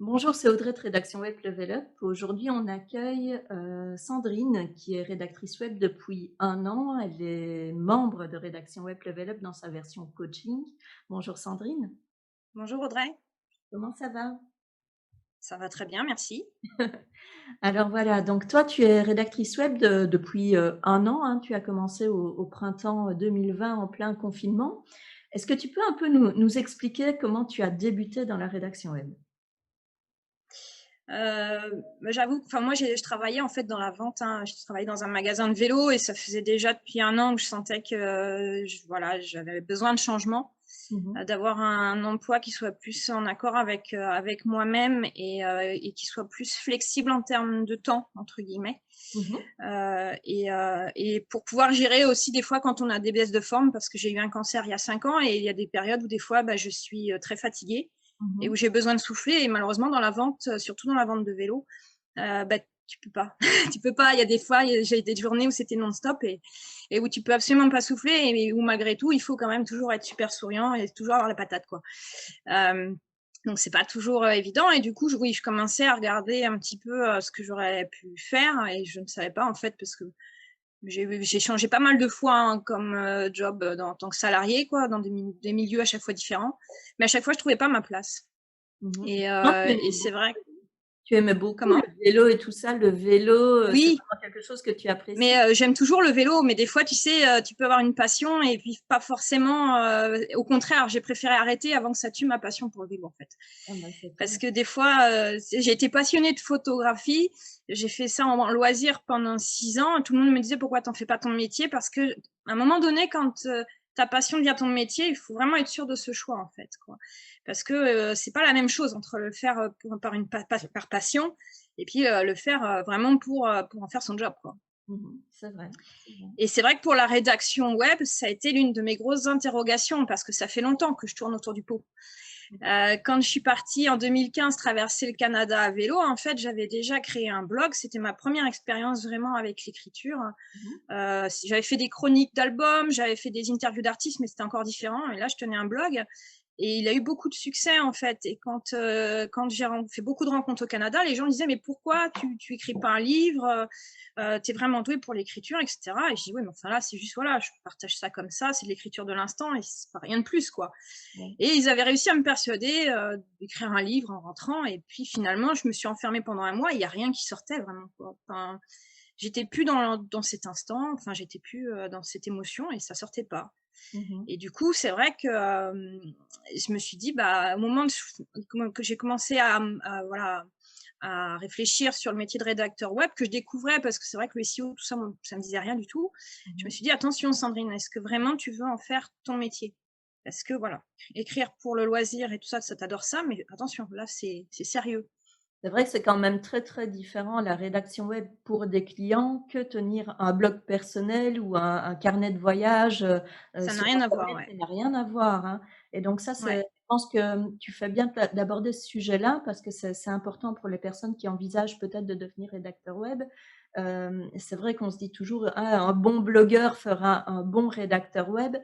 Bonjour, c'est Audrey de Rédaction Web Level Up. Aujourd'hui, on accueille Sandrine, qui est rédactrice web depuis 1 an. Elle est membre de Rédaction Web Level Up dans sa version coaching. Bonjour Sandrine, Bonjour Audrey, comment ça va? ça va très bien, merci. Alors voilà, donc toi, tu es rédactrice web depuis 1 an, hein. Tu as commencé au printemps 2020 en plein confinement. Est-ce que tu peux un peu nous expliquer comment tu as débuté dans la rédaction web? J'avoue, enfin moi je travaillais en fait dans la vente, hein. Je travaillais dans un magasin de vélo et ça faisait déjà depuis 1 an que je sentais que voilà, j'avais besoin de changement, Mhm. d'avoir un emploi qui soit plus en accord avec moi-même et qui soit plus flexible en termes de temps, entre guillemets. Mhm. Et pour pouvoir gérer aussi des fois quand on a des baisses de forme, parce que j'ai eu un cancer il y a 5 ans et il y a des périodes où des fois je suis très fatiguée et où Mhm. j'ai besoin de souffler. Et malheureusement, dans la vente, surtout dans la vente de vélo, tu peux pas. Tu peux pas. Il y a des fois, j'ai des journées où c'était non-stop et où tu peux absolument pas souffler et où malgré tout, il faut quand même toujours être super souriant et toujours avoir la patate, quoi. Euh, donc c'est pas toujours évident et du coup oui, je commençais à regarder un petit peu ce que j'aurais pu faire et je ne savais pas en fait parce que j'ai changé pas mal de fois, hein, comme job en tant que salarié, quoi, dans des milieux à chaque fois différents, mais à chaque fois je trouvais pas ma place Mhm. et c'est vrai. Tu aimais beaucoup le Comment? vélo et tout ça? Le vélo, c'est Oui. vraiment quelque chose que tu apprécies? Mais j'aime toujours le vélo, mais des fois, tu sais, tu peux avoir une passion et puis pas forcément. Au contraire, j'ai préféré arrêter avant que ça tue ma passion pour le vélo, en fait. Ah bah, c'est Parce top. que des fois, j'ai été passionnée de photographie. J'ai fait ça en loisir pendant 6 ans. Tout le monde me disait pourquoi t'en fais pas ton métier? Parce que à un moment donné, quand ta passion devient ton métier, il faut vraiment être sûr de ce choix, en fait, quoi. Parce que c'est pas la même chose entre le faire par passion et puis le faire vraiment pour en faire son job, quoi. Mmh. C'est vrai, c'est vrai. Et c'est vrai que pour la rédaction web, ça a été l'une de mes grosses interrogations parce que ça fait longtemps que je tourne autour du pot. Mmh. Quand je suis partie en 2015 traverser le Canada à vélo, en fait, j'avais déjà créé un blog. C'était ma première expérience vraiment avec l'écriture. Mmh. J'avais fait des chroniques d'albums, j'avais fait des interviews d'artistes, mais c'était encore différent. Et là, je tenais un blog. Et il a eu beaucoup de succès, en fait. Et quand j'ai fait beaucoup de rencontres au Canada, les gens disaient, mais pourquoi tu écris pas un livre? Tu es vraiment doué pour l'écriture, etc. Et je dis, oui, mais enfin là, c'est juste, voilà, je partage ça comme ça, c'est de l'écriture de l'instant et c'est pas rien de plus, quoi. Ouais. Et ils avaient réussi à me persuader d'écrire un livre en rentrant. Et puis finalement, je me suis enfermée pendant un mois. Il n'y a rien qui sortait vraiment, quoi. Enfin, j'étais plus dans cet instant. Enfin, j'étais plus dans cette émotion et ça sortait pas. Mmh. Et du coup, c'est vrai que je me suis dit, bah, au moment que j'ai commencé voilà, à réfléchir sur le métier de rédacteur web, que je découvrais, parce que c'est vrai que le SEO, tout ça, ça me disait rien du tout. Je me Mmh. suis dit, attention, Sandrine, est-ce que vraiment tu veux en faire ton métier? Parce que voilà, écrire pour le loisir et tout ça, ça t'adore ça, mais attention, là, c'est sérieux. C'est vrai que c'est quand même très, très différent la rédaction web pour des clients que tenir un blog personnel ou un carnet de voyage, Ça n'a sur rien à voir, internet, ouais. ça n'a rien à voir, hein. Et donc ça, c'est Ouais. je pense que, tu fais bien d'aborder ce sujet-là parce que c'est important pour les personnes qui envisagent peut-être de devenir rédacteur web. C'est vrai qu'on se dit toujours: «Ah, un bon blogueur fera un bon rédacteur web».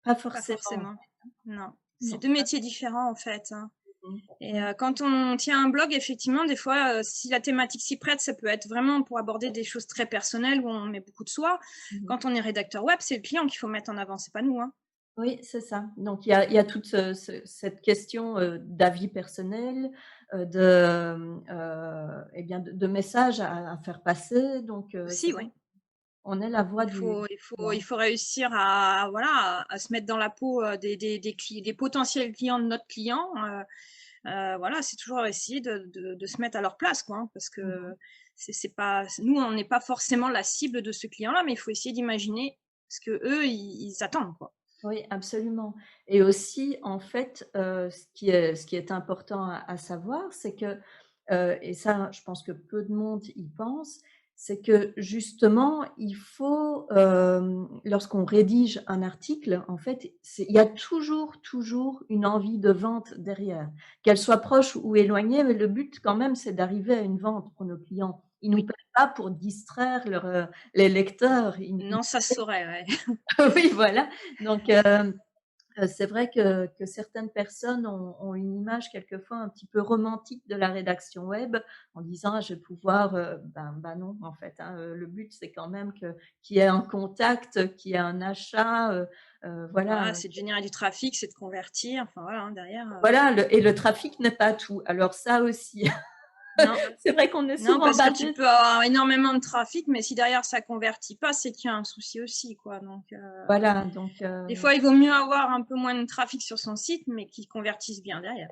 Pas Pas forcément. forcément. Non. C'est Non, deux pas métiers différents, en fait, hein. forcément. Et Ouais. quand on tient un blog, effectivement, des fois, si la thématique s'y prête, ça peut être vraiment pour aborder des choses très personnelles où on met beaucoup de soi. Mmh. Quand on est rédacteur web, c'est le client qu'il faut mettre en avant, c'est pas nous, hein. Oui, c'est ça. Donc il y a toute cette question, d'avis personnel, et bien de messages à faire passer. Donc c'est Aussi, vrai oui. qu'on est la voix Il du faut il faut il client. faut réussir à voilà, à se mettre dans la peau, des potentiels clients de notre client, voilà, c'est toujours essayer de se mettre à leur place, quoi, hein, parce Mmh. que c'est pas nous, on n'est pas forcément la cible de ce client-là, mais il faut essayer d'imaginer ce qu'eux, ils attendent, quoi. Oui, absolument. Et aussi, en fait, ce qui est important à savoir, c'est que, et ça, je pense que peu de monde y pense, c'est que justement, il faut, lorsqu'on rédige un article, en fait, il y a toujours, toujours une envie de vente derrière, qu'elle soit proche ou éloignée, mais le but quand même, c'est d'arriver à une vente pour nos clients. Ils nous Oui. payent pas pour distraire les lecteurs. Non, ça se saurait, ouais. Oui, voilà. Donc, C'est vrai que certaines personnes ont une image quelquefois un petit peu romantique de la rédaction web en disant: «Ah, je vais pouvoir», non, en fait, hein, le but c'est quand même qu'il y ait un contact, qu'il y ait un achat, Voilà, voilà, c'est de générer du trafic, c'est de convertir, enfin voilà, hein, derrière, voilà le trafic n'est pas tout. Alors ça aussi, non, c'est vrai qu'on est non, souvent parce que tu basé peux avoir énormément de trafic, mais si derrière ça convertit pas, c'est qu'il y a un souci aussi, quoi. Donc, voilà donc des fois, il vaut mieux avoir un peu moins de trafic sur son site, mais qui convertisse bien derrière.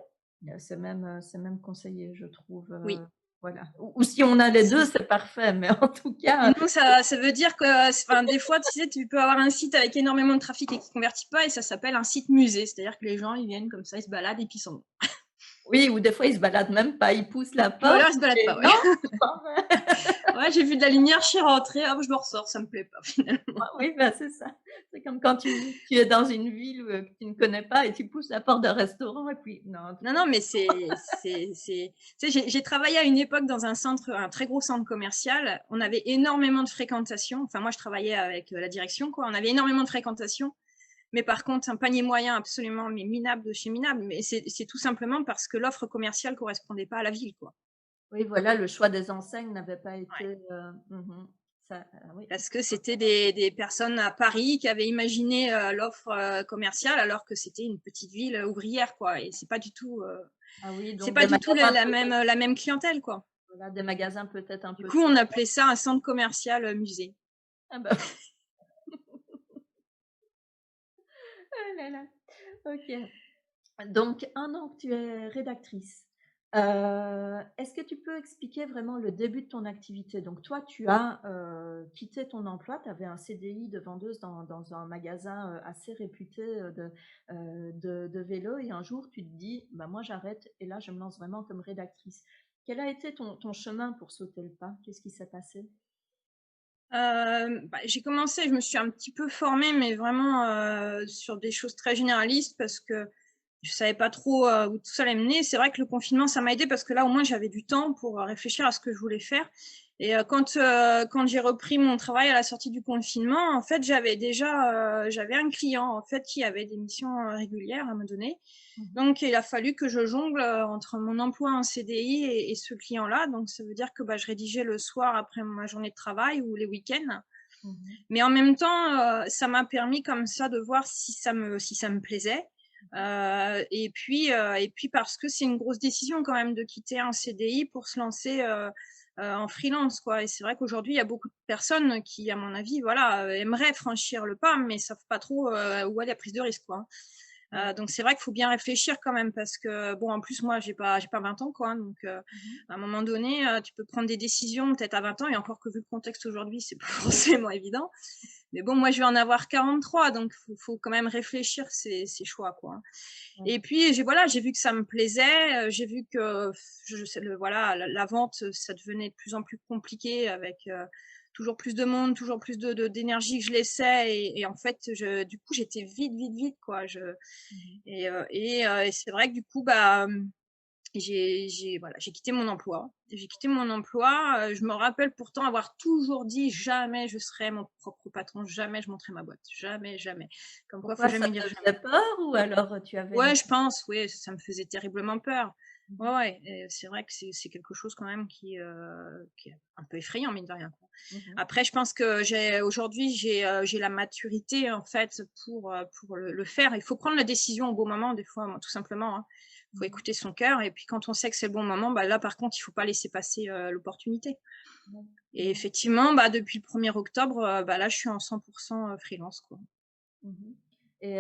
c'est même conseillé je trouve, Oui. voilà. Ou si on a les 2 Si c'est parfait, mais en tout cas, Sinon, ça veut dire que, enfin, des fois, tu sais, tu peux avoir un site avec énormément de trafic et qui convertit pas, et ça s'appelle un site musée. C'est-à-dire que les gens, ils viennent comme ça, ils se baladent et puis ils s'en vont. oui, ou des fois ils se baladent même pas, ils poussent la Ou alors porte ils se baladent pas, et ouais. non, je m'en vais. Ouais, j'ai vu de la lumière, je suis rentrée, hop, je me ressors, ça me plaît pas finalement. Ah oui, bah, c'est ça. C'est comme quand tu es dans une ville, que tu ne connais pas et tu pousses la porte d'un restaurant et puis non, en tout Non, cas non, mais tu sais, j'ai travaillé à une époque dans un centre, un très gros centre commercial. On avait énormément de fréquentation. Enfin, moi, je travaillais avec la direction, quoi. On avait énormément de fréquentation. Mais par contre, un panier moyen absolument mais minable de chez minable. Mais c'est tout simplement parce que l'offre commerciale correspondait pas à la ville, quoi. oui, voilà, le choix des enseignes n'avait pas Ouais. été, ça, oui, Parce que c'était des personnes à Paris qui avaient imaginé l'offre commerciale alors que c'était une petite ville ouvrière, quoi. Et ah oui, c'est donc pas des du tout magasins la même clientèle, quoi. voilà, des magasins peut-être un Du peu coup, on appelait ça un centre commercial musée. ah bah, oh là là, OK. Donc 1 an que tu es rédactrice. Est-ce que tu peux expliquer vraiment le début de ton activité? Donc toi, tu as, quitté ton emploi, tu avais un CDI de vendeuse dans un magasin, assez réputé, de vélos et un jour tu te dis: «Bah, moi j'arrête et là je me lance vraiment comme rédactrice». Quel a été ton chemin pour sauter le pas? Qu'est-ce qui s'est passé? J'ai commencé, je me suis un petit peu formée, mais vraiment sur des choses très généralistes parce que je savais pas trop où tout ça allait mener. C'est vrai que le confinement, ça m'a aidé parce que là, au moins, j'avais du temps pour réfléchir à ce que je voulais faire. Et quand j'ai repris mon travail à la sortie du confinement, en fait, j'avais un client en fait qui avait des missions régulières à me donner. Mmh. Donc, il a fallu que je jongle entre mon emploi en CDI et ce client-là. Donc, ça veut dire que je rédigeais le soir après ma journée de travail ou les week-ends. Mmh. Mais en même temps, ça m'a permis comme ça de voir si ça me plaisait. Et puis parce que c'est une grosse décision quand même de quitter un CDI pour se lancer en freelance, quoi. Et c'est vrai qu'aujourd'hui, il y a beaucoup de personnes qui, à mon avis, voilà, aimeraient franchir le pas, mais savent pas trop où est la prise de risque, quoi. Ouais. Donc c'est vrai qu'il faut bien réfléchir quand même parce que bon, en plus moi j'ai pas 20 ans, quoi, hein, donc Mmh. à un moment donné, tu peux prendre des décisions peut-être à 20 ans, et encore que vu le contexte aujourd'hui, c'est pas forcément évident. Mais bon, moi je vais en avoir 43, donc faut quand même réfléchir ses choix, quoi, hein. Ouais. Et puis j'ai vu que ça me plaisait, j'ai vu que je sais le voilà, la vente, ça devenait de plus en plus compliqué avec, toujours plus de monde, toujours plus de d'énergie que je laissais, et en fait, du coup, j'étais vide, quoi. Mmh. Et c'est vrai que du coup, j'ai quitté mon emploi. J'ai quitté mon emploi, je me rappelle pourtant avoir toujours dit: «Jamais je serai mon propre patron, jamais je monterai ma boîte, jamais, jamais». Comme quoi, faut Pourquoi ça jamais dire te jamais. faisait peur ou alors, tu avais une Ouais, je pense, oui, ça me faisait terriblement peur. Ouais, mmh ouais, et c'est vrai que c'est quelque chose quand même qui est un peu effrayant, mine de rien, quoi. mh. Après, je pense que j'ai la maturité, en fait, pour le faire. Il faut prendre la décision au bon moment, des fois, tout simplement, hein. Il faut Mmh. écouter son cœur, et puis quand on sait que c'est le bon moment, là, par contre, il faut pas laisser passer, l'opportunité. Ouais. Et Mmh. effectivement, depuis le 1er octobre, là, je suis en 100 freelance, quoi. Mmh. Et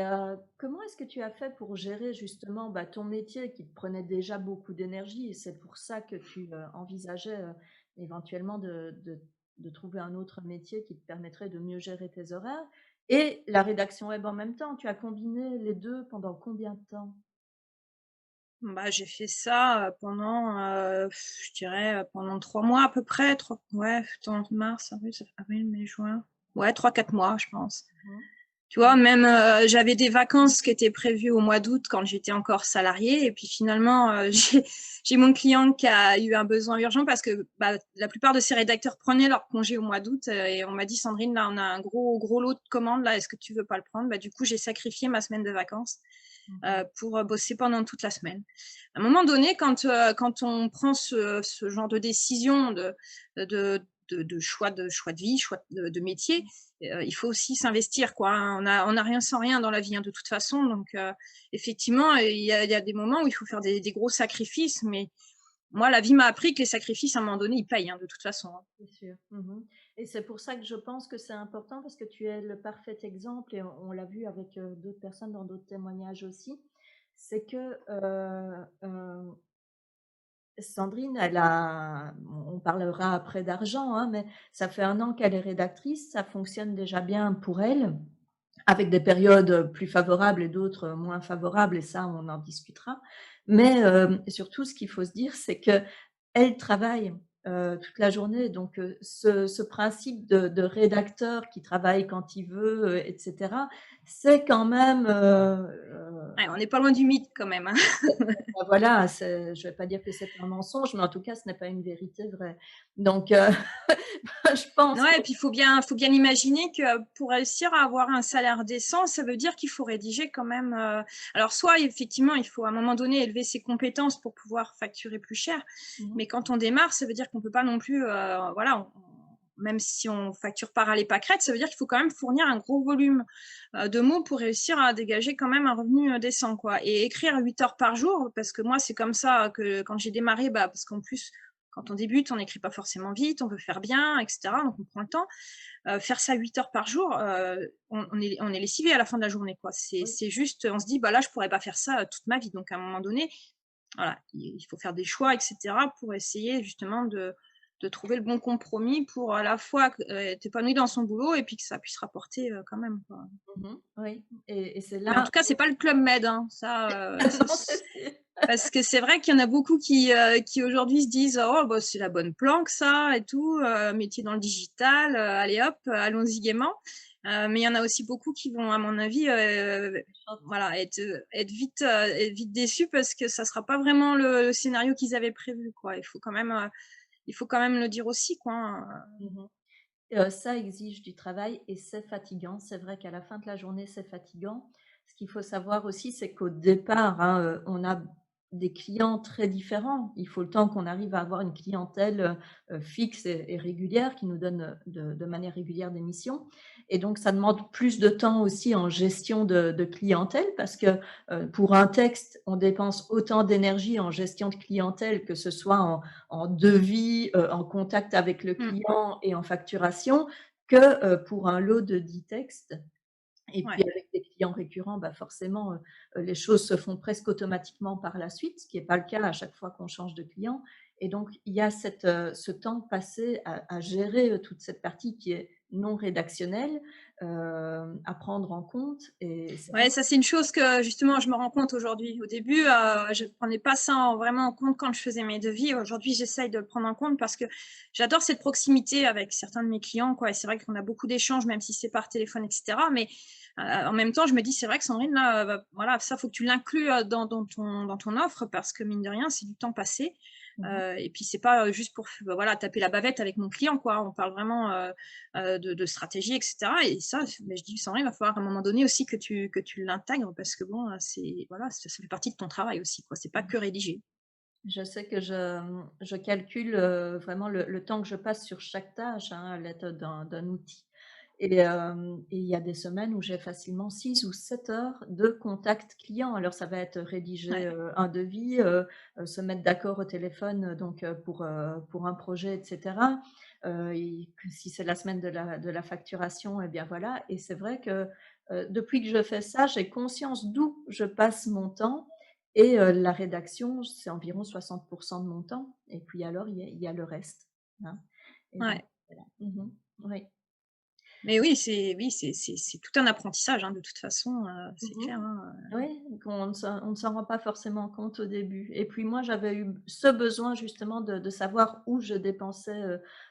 comment est-ce que tu as fait pour gérer justement, ton métier qui te prenait déjà beaucoup d'énergie et c'est pour ça que tu, envisageais, éventuellement de trouver un autre métier qui te permettrait de mieux gérer tes horaires et la rédaction web en même temps? Tu as combiné les 2 pendant combien de temps? J'ai fait ça, pendant, je dirais, pendant 3 mois à peu près, 3 ouais, mars, avril, mai, juin. Ouais, 3 4 mois, je pense. Mmh. Tu vois, même j'avais des vacances qui étaient prévues au mois d'août quand j'étais encore salariée. Et puis finalement, j'ai mon client qui a eu un besoin urgent parce que la plupart de ses rédacteurs prenaient leur congé au mois d'août. Et on m'a dit, Sandrine, là, on a un gros lot de commandes. Là, est-ce que tu veux pas le prendre? Du coup, j'ai sacrifié ma semaine de vacances pour bosser pendant toute la semaine. À un moment donné, quand on prend ce genre de décision de choix de vie, choix de métier, il faut aussi s'investir, quoi, hein. On a rien sans rien dans la vie, hein, de toute façon. Donc, effectivement, il y a des moments où il faut faire des gros sacrifices. Mais moi, la vie m'a appris que les sacrifices, à un moment donné, ils payent, hein, de toute façon, hein. C'est sûr. Et c'est pour ça que je pense que c'est important parce que tu es le parfait exemple et on l'a vu avec, d'autres personnes dans d'autres témoignages aussi. C'est que, Sandrine, on parlera après d'argent, hein, mais ça fait 1 an qu'elle est rédactrice, ça fonctionne déjà bien pour elle, avec des périodes plus favorables et d'autres moins favorables et ça, on en discutera. Mais, surtout ce qu'il faut se dire, c'est qu'elle travaille, toute la journée donc, ce principe de rédacteur qui travaille quand il veut, et cetera, c'est quand même, Ouais, on n'est pas loin du mythe quand même, hein. bah, voilà, je vais pas dire que c'est un mensonge, mais en tout cas, ce n'est pas une vérité vraie. Donc, je pense Ouais, que et puis il faut bien imaginer que pour réussir à avoir un salaire décent, ça veut dire qu'il faut rédiger quand même. Alors, soit effectivement, il faut à un moment donné élever ses compétences pour pouvoir facturer plus cher, mmh mais quand on démarre, ça veut dire qu'on peut pas non plus, voilà, même si on facture par aller pas crête, ça veut dire qu'il faut quand même fournir un gros volume de mots pour réussir à dégager quand même un revenu décent, quoi. Et écrire 8 heures par jour, parce que moi, c'est comme ça que quand j'ai démarré, parce qu'en plus, quand on débute, on n'écrit pas forcément vite, on veut faire bien, etc. Donc on prend le temps. Faire ça 8 heures par jour, on est lessivé à la fin de la journée, quoi. oui. C'est juste, on se dit, là, je pourrais pas faire ça toute ma vie. Donc à un moment donné, voilà, il faut faire des choix, etc. pour essayer justement de trouver le bon compromis pour à la fois être épanoui dans son boulot et puis que ça puisse rapporter quand même, quoi. Oui et c'est Mais en là tout cas, c'est pas le Club Med, hein. Ça, non, c'est sûr. parce que c'est vrai qu'il y en a beaucoup qui aujourd'hui se disent: «Oh c'est la bonne planque ça et tout, métier dans le digital, allez hop, allons-y gaiement». Mais il y en a aussi beaucoup qui vont à mon avis, voilà être vite déçus parce que ça sera pas vraiment le scénario qu'ils avaient prévu, quoi. Il faut quand même le dire aussi, quoi, hein. Mmh Ça exige du travail et c'est fatigant. C'est vrai qu'à la fin de la journée, c'est fatigant. Ce qu'il faut savoir aussi, c'est qu'au départ, hein, on a des clients très différents. Il faut le temps qu'on arrive à avoir une clientèle, fixe et régulière qui nous donne, de manière régulière des missions et donc ça demande plus de temps aussi en gestion de clientèle parce que, pour un texte, on dépense autant d'énergie en gestion de clientèle, que ce soit en devis, en contact avec le Mmh, client et en facturation que, pour un lot de 10 textes et puis ouais. avec des clients récurrents, forcément, les choses se font presque automatiquement par la suite, ce qui est pas le cas à chaque fois qu'on change de client et donc il y a ce temps passé à gérer, toute cette partie qui est non rédactionnelle, à prendre en compte et c'est vrai Ouais, ça c'est une chose que justement je me rends compte aujourd'hui. Au début, je prenais pas ça vraiment en compte quand je faisais mes devis. Aujourd'hui, j'essaye de le prendre en compte parce que j'adore cette proximité avec certains de mes clients, quoi. Et c'est vrai qu'on a beaucoup d'échanges, même si c'est par téléphone, etc. Mais en même temps, je me dis, c'est vrai que Sandrine, là, voilà, ça faut que tu l'inclues dans ton offre parce que mine de rien, c'est du temps passé. mmh Et puis c'est pas juste pour voilà taper la bavette avec mon client, quoi. On parle vraiment de stratégie, etc. Et ça, mais je dis, Sandrine, il va falloir à un moment donné aussi que tu l'intègres parce que bon, c'est voilà, ça fait partie de ton travail aussi, quoi. C'est pas mh. que rédiger. Je sais que je calcule, vraiment le temps que je passe sur chaque tâche, hein, à l'aide d'un outil et il y a des semaines où j'ai facilement 6 ou 7 heures de contact client. Alors ça va être rédiger, Ouais. un devis, se mettre d'accord au téléphone, donc pour un projet et cetera. Et que si c'est la semaine de la facturation et bien voilà et c'est vrai que, depuis que je fais ça, j'ai conscience d'où je passe mon temps et la rédaction, c'est environ 60 de mon temps et puis alors il y a le reste, hein et donc Ouais. voilà. Oui. Mais oui, c'est tout un apprentissage, hein, de toute façon, c'est Mmh. clair, hein. Oui, on ne s'en rend pas forcément compte au début et puis moi, j'avais eu ce besoin justement de savoir où je dépensais,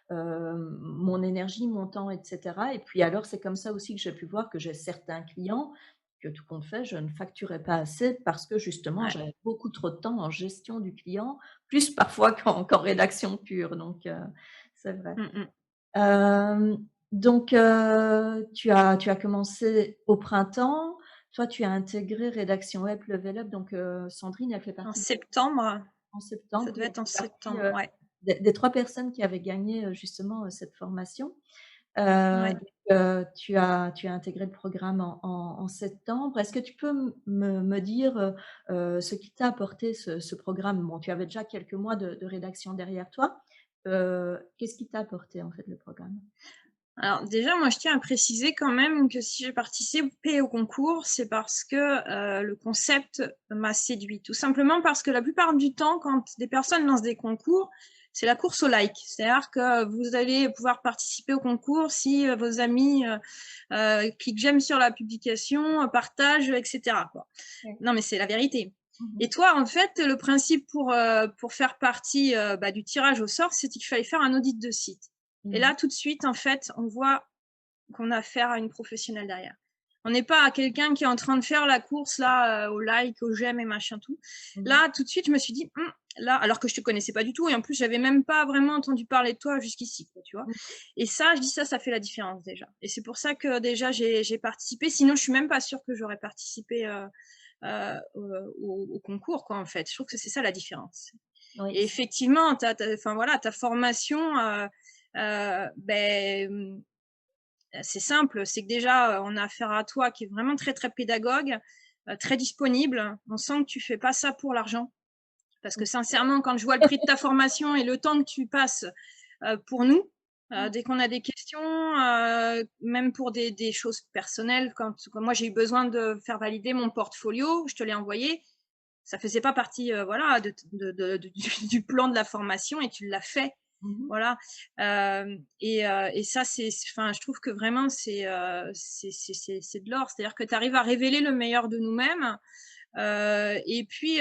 mon énergie, mon temps et cetera et puis alors c'est comme ça aussi que j'ai pu voir que j'ai certains clients que tout compte fait, je ne facturais pas assez parce que justement Ouais. j'avais beaucoup trop de temps en gestion du client, plus parfois qu'en rédaction pure donc c'est vrai. Mmh mh. Donc tu as commencé au printemps. Toi, tu as intégré rédaction web Level Up, donc Sandrine, elle fait En partie de septembre, en ça septembre, oui, devait elle être en fait partie, septembre, ouais. des 3 personnes qui avaient gagné, justement, cette formation. Ouais. Donc tu as intégré le programme en septembre. Est-ce que tu peux me dire, ce qui t'a apporté ce programme? Bon, tu avais déjà quelques mois de rédaction derrière toi. Qu'est-ce qui t'a apporté, en fait, le programme? Alors déjà, moi, je tiens à préciser quand même que si j'ai participé au concours, c'est parce que, le concept m'a séduit. Tout simplement parce que la plupart du temps, quand des personnes lancent des concours, c'est la course au like. C'est-à-dire que vous allez pouvoir participer au concours si, vos amis, cliquent j'aime sur la publication, partagent, et cetera, quoi. Ouais. Non, mais c'est la vérité. Mmh Et mh. toi, en fait, le principe pour faire partie, du tirage au sort, c'est qu'il fallait faire un audit de site. Et Mmh. là, tout de suite, en fait, on voit qu'on a affaire à une professionnelle derrière. On n'est pas à quelqu'un qui est en train de faire la course là, au like, au j'aime et machin tout. Mmh. Là, tout de suite, je me suis dit: là», alors que je te connaissais pas du tout et en plus, j'avais même pas vraiment entendu parler de toi jusqu'ici, quoi, tu vois? Mmh. Et ça, je dis ça fait la différence déjà. Et c'est pour ça que déjà j'ai participé. Sinon, je suis même pas sûre que j'aurais participé, au concours, quoi, en fait. Je trouve que c'est ça la différence. Oui, Et effectivement, enfin voilà, ta formation, c'est simple, c'est que déjà, on a affaire à toi qui est vraiment très, très pédagogue, très disponible. On sent que tu fais pas ça pour l'argent. Parce que sincèrement, quand je vois le prix de ta formation et le temps que tu passes, pour nous, mmh. dès qu'on a des questions, même pour des choses personnelles, quand moi j'ai eu besoin de faire valider mon portfolio, je te l'ai envoyé, ça faisait pas partie, voilà, du plan de la formation et tu l'as fait. Mmh mh. Voilà, et ça, enfin, je trouve que vraiment c'est de l'or. C'est-à-dire que tu arrives à révéler le meilleur de nous-mêmes, et puis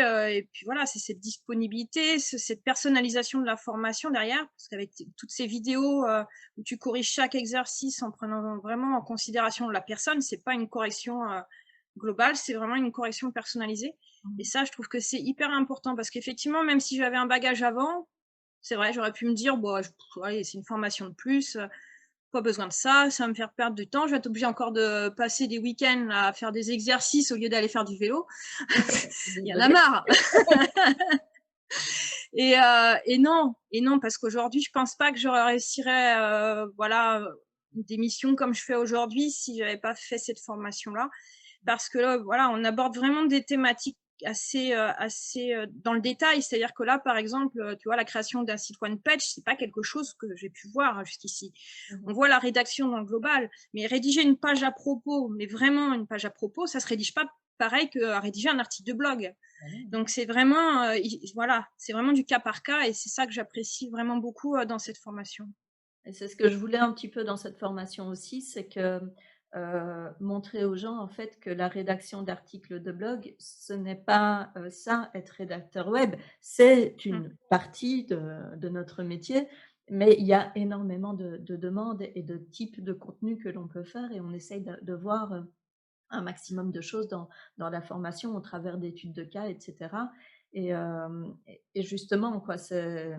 voilà, c'est cette disponibilité, cette personnalisation de la formation derrière, parce qu'avec toutes ces vidéos, où tu corriges chaque exercice en prenant vraiment en considération la personne, c'est pas une correction, globale, c'est vraiment une correction personnalisée. Et Mmh. ça, je trouve que c'est hyper important parce qu'effectivement, même si j'avais un bagage avant, c'est vrai, j'aurais pu me dire: «Bon, allez, c'est une formation de plus, pas besoin de ça, ça va me faire perdre du temps, je vais être obligée encore de passer des week-ends à faire des exercices au lieu d'aller faire du vélo». Il y en a Désolée. marre. Et non, parce qu'aujourd'hui, je pense pas que je réussirais, voilà, des missions comme je fais aujourd'hui si j'avais pas fait cette formation-là. Parce que là, voilà, on aborde vraiment des thématiques assez dans le détail. C'est-à-dire que là, par exemple, tu vois, la création d'un site one page, c'est pas quelque chose que j'ai pu voir, jusqu'ici. Mmh On mh. voit la rédaction dans le global, mais rédiger une page à propos, mais vraiment une page à propos, ça se rédige pas pareil qu'à rédiger un article de blog. Bah non. Donc c'est vraiment, voilà, c'est vraiment du cas par cas et c'est ça que j'apprécie vraiment beaucoup, dans cette formation. Et c'est ce que je voulais un petit peu dans cette formation aussi, c'est que, montrer aux gens en fait que la rédaction d'articles de blog, ce n'est pas, ça être rédacteur web. C'est Mmh. une partie de notre métier, mais il y a énormément de demandes et de types de contenus que l'on peut faire et on essaye de voir, un maximum de choses dans la formation au travers d'études de cas et cetera et justement quoi, c'est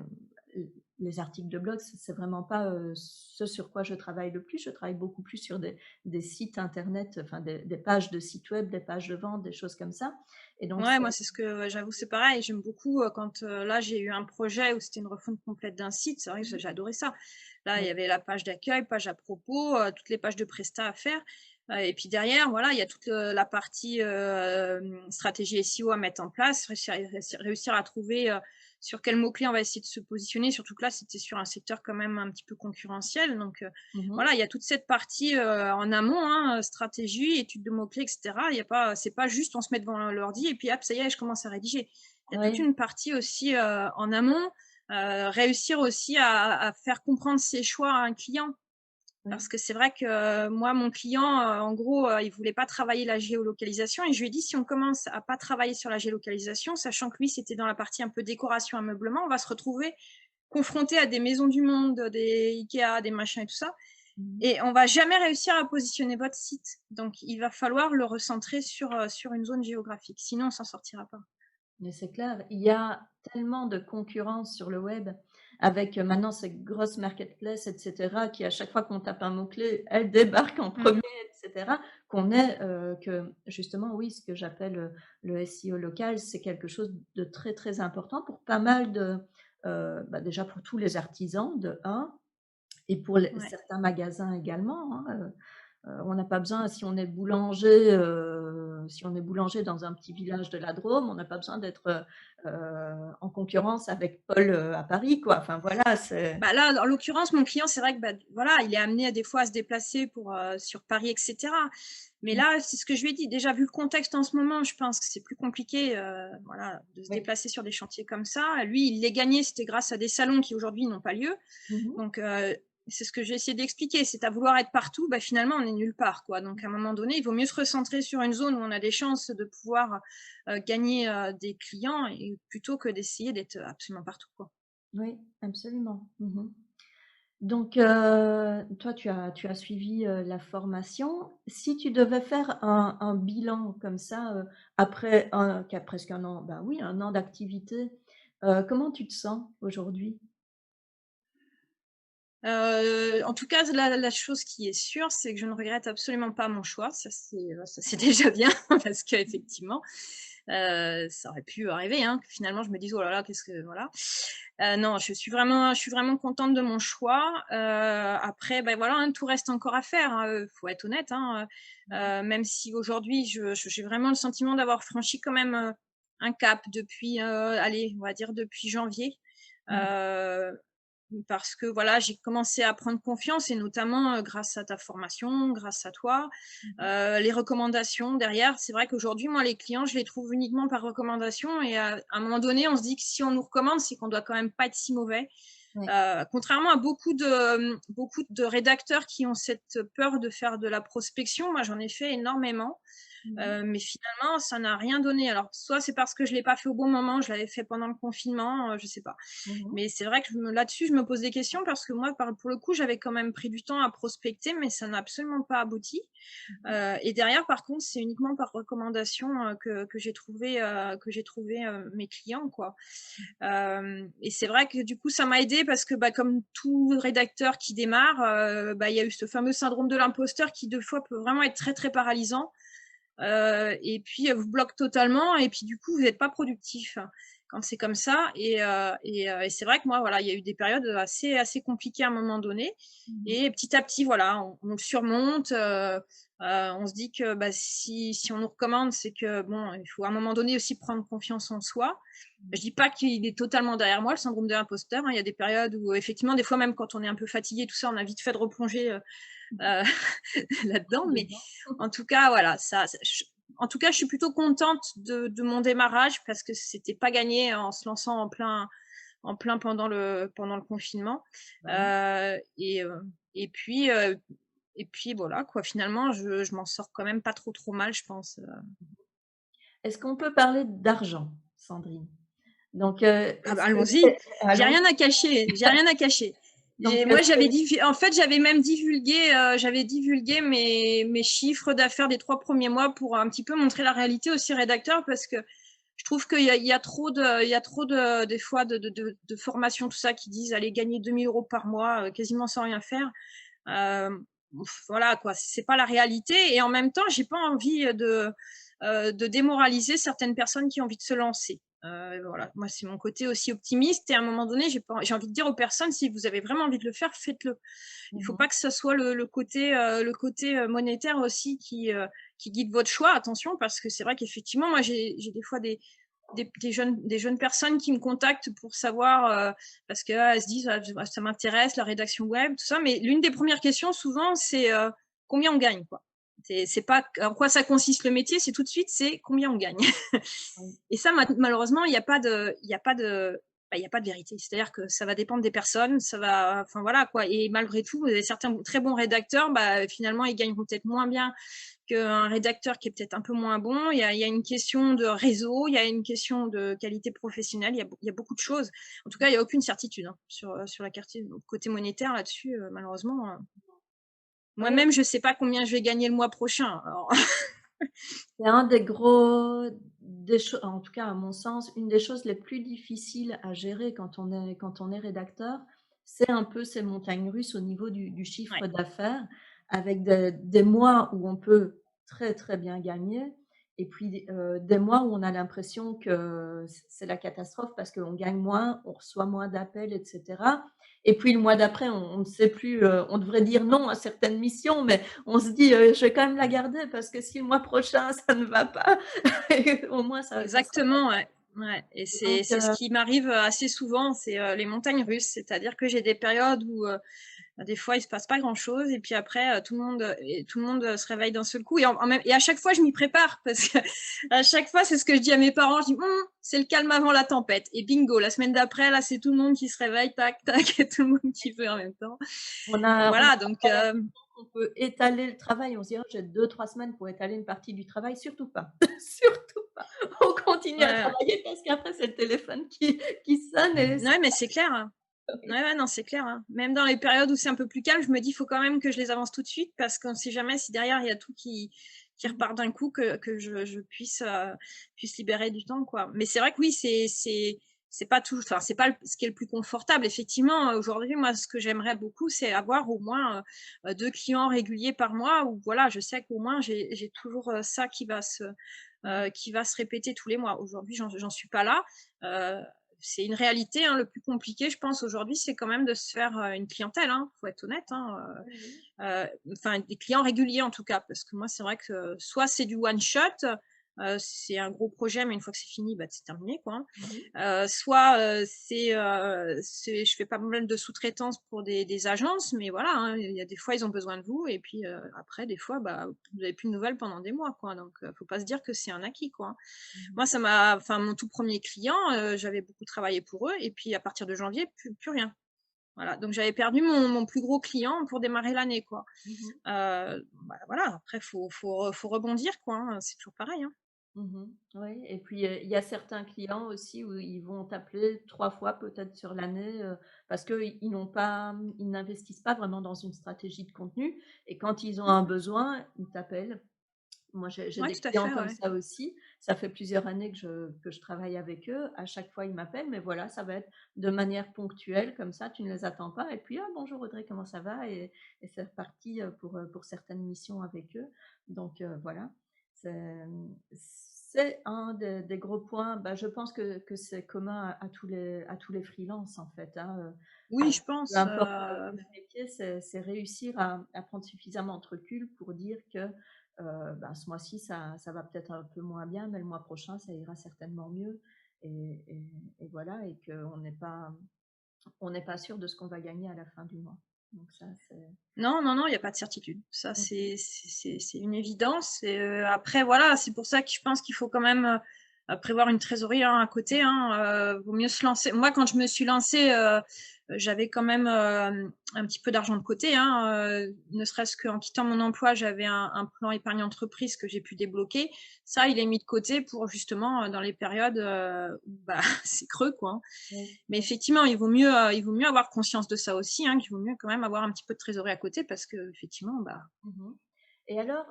les articles de blog, c'est vraiment pas, ce sur quoi je travaille le plus. Je travaille beaucoup plus sur des sites internet, enfin des pages de sites web, des pages de vente, des choses comme ça et donc Ouais, c'est moi, c'est ce que ouais, j'avoue, c'est pareil. J'aime beaucoup, quand, là, j'ai eu un projet où c'était une refonte complète d'un site. C'est vrai que j'ai adoré ça. Là, il y oui. avait la page d'accueil, page à propos, toutes les pages de prestat à faire, et puis derrière, voilà, il y a toute, la partie, stratégie SEO à mettre en place, réussir à trouver, sur quels mots-clés on va essayer de se positionner. Surtout que là, c'était sur un secteur quand même un petit peu concurrentiel. Donc, Mmh mh. voilà, il y a toute cette partie, en amont, hein, stratégie, étude de mots-clés, et cetera. Il y a pas C'est pas juste on se met devant l'ordi et puis hop, ça y est, je commence à rédiger. Il y a toute Oui. une partie aussi, en amont, réussir aussi à faire comprendre ses choix à un client. oui. Parce que c'est vrai que moi, mon client, en gros, il voulait pas travailler la géolocalisation et je lui ai dit, si on commence à pas travailler sur la géolocalisation, sachant que lui, c'était dans la partie un peu décoration, ameublement, on va se retrouver confronté à des maisons du monde, des Ikea, des machins et tout ça. Mmh. Et on va jamais réussir à positionner votre site. Donc, il va falloir le recentrer sur une zone géographique. Sinon, on s'en sortira pas. Mais c'est clair, il y a tellement de concurrence sur le web avec, maintenant ces grosses marketplaces et cetera qui à chaque fois qu'on tape un mot-clé, elles débarquent en Mmh. premier, et cetera, qu'on est, que justement oui, ce que j'appelle, le SEO local, c'est quelque chose de très, très important pour pas mal de, bah, déjà pour tous les artisans de un et pour les Ouais. certains magasins également, hein, on n'a pas besoin si on est boulanger dans un petit village de la Drôme, on n'a pas besoin d'être, en concurrence avec Paul, à Paris, quoi. Enfin voilà, c'est Bah là, en l'occurrence, mon client, c'est vrai que bah, voilà, il est amené à des fois à se déplacer pour, sur Paris, etc. Mais mmh, là, c'est ce que je lui ai dit. Déjà, vu le contexte en ce moment, je pense que c'est plus compliqué voilà, de se oui. déplacer sur des chantiers comme ça. Lui, il les gagnait, c'était grâce à des salons qui aujourd'hui n'ont pas lieu. Mmh mh. Donc, c'est ce que j'ai essayé d'expliquer. C'est à vouloir être partout, bah, finalement, on est nulle part, quoi. Donc, à un moment donné, il vaut mieux se recentrer sur une zone où on a des chances de pouvoir gagner des clients et, plutôt que d'essayer d'être absolument partout, quoi. Oui, absolument. Mmh. Donc, toi, tu as suivi, la formation. Si tu devais faire un bilan comme ça, presque un an, bah, oui, un an d'activité, comment tu te sens aujourd'hui? En tout cas, la chose qui est sûre, c'est que je ne regrette absolument pas mon choix. Ça c'est déjà bien parce qu'effectivement, ça aurait pu arriver, hein, que finalement je me dise: «Oh là là, qu'est-ce que» voilà. Non, je suis vraiment contente de mon choix. Après, bah, voilà, hein, tout reste encore à faire, hein, faut être honnête, hein, même si aujourd'hui j'ai vraiment le sentiment d'avoir franchi quand même, un cap depuis, allez, on va dire depuis janvier. Mmh. Heu Parce que voilà, j'ai commencé à prendre confiance et notamment, grâce à ta formation, grâce à toi, Mmh. les recommandations derrière. C'est vrai qu'aujourd'hui, moi, les clients, je les trouve uniquement par recommandation et à un moment donné, on se dit que si on nous recommande, c'est qu'on doit quand même pas être si mauvais. Ouais. Contrairement à beaucoup de rédacteurs qui ont cette peur de faire de la prospection, moi, j'en ai fait énormément. Mmh. Mais finalement, ça n'a rien donné. Alors, soit c'est parce que je l'ai pas fait au bon moment, je l'avais fait pendant le confinement, je sais pas. Mmh. Mais c'est vrai que là-dessus, je me pose des questions parce que moi, pour le coup, j'avais quand même pris du temps à prospecter, mais ça n'a absolument pas abouti. Mmh. Et derrière, par contre, c'est uniquement par recommandation que j'ai trouvé mes clients, quoi. Et c'est vrai que du coup, ça m'a aidé parce que, bah, comme tout rédacteur qui démarre, bah, il y a eu ce fameux syndrome de l'imposteur qui, deux fois, peut vraiment être très, très paralysant. Et puis, elle vous bloque totalement et puis du coup, vous n'êtes pas productif quand c'est comme ça. Et c'est vrai que moi, voilà, il y a eu des périodes assez compliquées à un moment donné. Mmh. Et petit à petit, voilà, on le surmonte. On se dit que bah, si on nous recommande, c'est que bon, il faut à un moment donné aussi prendre confiance en soi. Je dis pas qu'il est totalement derrière moi, le syndrome de l'imposteur, hein. Il y a des périodes où effectivement, des fois même quand on est un peu fatigué, tout ça, on a vite fait de replonger heu, là-dedans. Mais Dedans. en tout cas, voilà, en tout cas, je suis plutôt contente de mon démarrage parce que c'était pas gagné en se lançant en plein pendant le confinement. Ouais. Et puis voilà quoi, finalement, je m'en sors quand même pas trop mal, je pense. Est-ce qu'on peut parler d'argent, Sandrine? Donc, Ah bah, est-ce que allons-y, j'ai allons rien à cacher, j'ai rien à cacher. donc, Moi, en fait, j'avais même divulgué mes chiffres d'affaires des 3 premiers mois pour un petit peu montrer la réalité aussi aux rédacteurs parce que je trouve qu'il y a trop des fois de formations, tout ça, qui disent: «Allez, gagner 2 000 € par mois, quasiment sans rien faire». Hem, voilà quoi, c'est pas la réalité et en même temps, j'ai pas envie de démoraliser certaines personnes qui ont envie de se lancer. Voilà, moi, c'est mon côté aussi optimiste et à un moment donné, j'ai envie de dire aux personnes: «Si vous avez vraiment envie de le faire, faites-le». Il faut mmh pas que ça soit le côté monétaire aussi qui guide votre choix. Attention, parce que c'est vrai qu'effectivement, moi, j'ai des fois des jeunes personnes qui me contactent pour savoir, parce qu'elles se disent: «Ah, ça m'intéresse, la rédaction web, tout ça». Mais l'une des premières questions souvent, c'est, combien on gagne, quoi. C'est pas en quoi ça consiste le métier, c'est tout de suite, c'est combien on gagne. oui. Et ça, malheureusement, il y a pas de bah, il y a pas de vérité. C'est-à-dire que ça va dépendre des personnes, ça va enfin voilà quoi et malgré tout, certains très bons rédacteurs, bah, finalement, ils gagneront peut-être moins bien qu'un rédacteur qui est peut-être un peu moins bon. Il y a une question de réseau, il y a une question de qualité professionnelle, il y a beaucoup de choses. En tout cas, il y a aucune certitude, hein, sur la quartier côté monétaire là-dessus, malheureusement, Oui, moi-même, je sais pas combien je vais gagner le mois prochain, alors c'est un des gros des cho en tout cas à mon sens, une des choses les plus difficiles à gérer quand on est rédacteur, c'est un peu ces montagnes russes au niveau du ouais. chiffre d'affaires avec des mois où on peut très, très bien gagner et puis des mois où on a l'impression que c'est la catastrophe parce qu'on gagne moins, on reçoit moins d'appels et cetera et puis le mois d'après, on ne sait plus, on devrait dire non à certaines missions, mais on se dit, «Je vais quand même la garder parce que si le mois prochain ça ne va pas, au moins ça sera Exactement, ouais. Ouais et c'est donc c'est ce qui m'arrive, assez souvent, c'est, les montagnes russes. C'est-à-dire que j'ai des périodes où, des fois, il se passe pas grand-chose et puis après, tout le monde, se réveille d'un seul coup en même et à chaque fois, je m'y prépare parce qu'à chaque fois, c'est ce que je dis à mes parents, je dis: c'est le calme avant la tempête» et bingo, la semaine d'après, là, c'est tout le monde qui se réveille, tac, tac et tout le monde qui veut en même temps. on a Voilà donc parfois l'impression qu'on peut étaler le travail. On se dit: «Oh, j'ai 2-3 semaines pour étaler une partie du travail», surtout pas, surtout pas. On continue ouais, à ouais. travailler parce qu'après c'est le téléphone qui sonne et c'est Ouais, mais c'est clair, hein. Ouais, ouais, non, c'est clair, hein. Même dans les périodes où c'est un peu plus calme, je me dis: «Il faut quand même que je les avance tout de suite» parce qu'on sait jamais si derrière il y a tout qui mmh repart d'un coup que je puisse libérer du temps, quoi. Mais c'est vrai que oui, c'est pas tout enfin, c'est pas ce qui est le plus confortable. Effectivement, aujourd'hui, moi, ce que j'aimerais beaucoup, c'est avoir au moins, 2 clients réguliers par mois où voilà, je sais qu'au moins j'ai toujours, ça qui va se répéter tous les mois. Aujourd'hui, j'en suis pas là, heu c'est une réalité, hein. Le plus compliqué, je pense, aujourd'hui, c'est quand même de se faire, une clientèle, hein, faut être honnête, hein, oui. enfin des clients réguliers en tout cas. Parce que moi, c'est vrai que soit c'est du one shot, c'est un gros projet, mais une fois que c'est fini, bah, c'est terminé, quoi, hein. Mmh mh. Soit, c'est je fais pas mal de sous-traitance pour des agences, mais voilà, hein, il y a des fois, ils ont besoin de vous et puis, après des fois, bah, vous avez plus de nouvelles pendant des mois, quoi, donc faut pas se dire que c'est un acquis, quoi, hein. Mmh. Moi, enfin, mon tout premier client, j'avais beaucoup travaillé pour eux et puis à partir de janvier, plus rien. Voilà, donc j'avais perdu mon plus gros client pour démarrer l'année, quoi. Mmh. Bah, voilà, après faut rebondir, quoi, hein, c'est toujours pareil, hein. Mmh. Oui et puis, il y a certains clients aussi où ils vont t'appeler 3 fois peut-être sur l'année, parce qu'ils n'ont pas, ils n'investissent pas vraiment dans une stratégie de contenu et quand ils ont Mmh. un besoin, ils t'appellent. Moi, j'ai Ouais, des tout à clients fait, comme ouais. ça aussi. Ça fait plusieurs années que je travaille avec eux. À chaque fois, ils m'appellent, mais voilà, ça va être de manière ponctuelle comme ça, tu ne les attends pas et puis: «Ah bonjour Audrey, comment ça va?» et c'est reparti, pour certaines missions avec eux. Donc voilà, c'est un des gros points, bah, je pense que c'est commun à tous les freelances en fait, hein, Oui, je peu pense, importe le métier, c'est réussir à prendre suffisamment de recul pour dire que, ben, ce mois-ci, ça va peut-être un peu moins bien, mais le mois prochain, ça ira certainement mieux et voilà et on n'est pas sûr de ce qu'on va gagner à la fin du mois. Donc ça, c'est non, non, non, il y a pas de certitude. Ça, mmh mh. c'est une évidence et après voilà, c'est pour ça que je pense qu'il faut quand même, prévoir une trésorerie, hein, à côté, hein, vaut mieux se lancer moi, quand je me suis lancée, j'avais quand même, un petit peu d'argent de côté, hein, ne serait-ce qu'en quittant mon emploi, j'avais un plan épargne entreprise que j'ai pu débloquer. Ça, il est mis de côté pour justement, dans les périodes, où, bah, c'est creux, quoi, hein. Oui, Mais oui. effectivement, il vaut mieux avoir conscience de ça aussi, hein, qu'il vaut mieux quand même avoir un petit peu de trésorerie à côté parce qu'effectivement, bah Mmh mh. Et alors,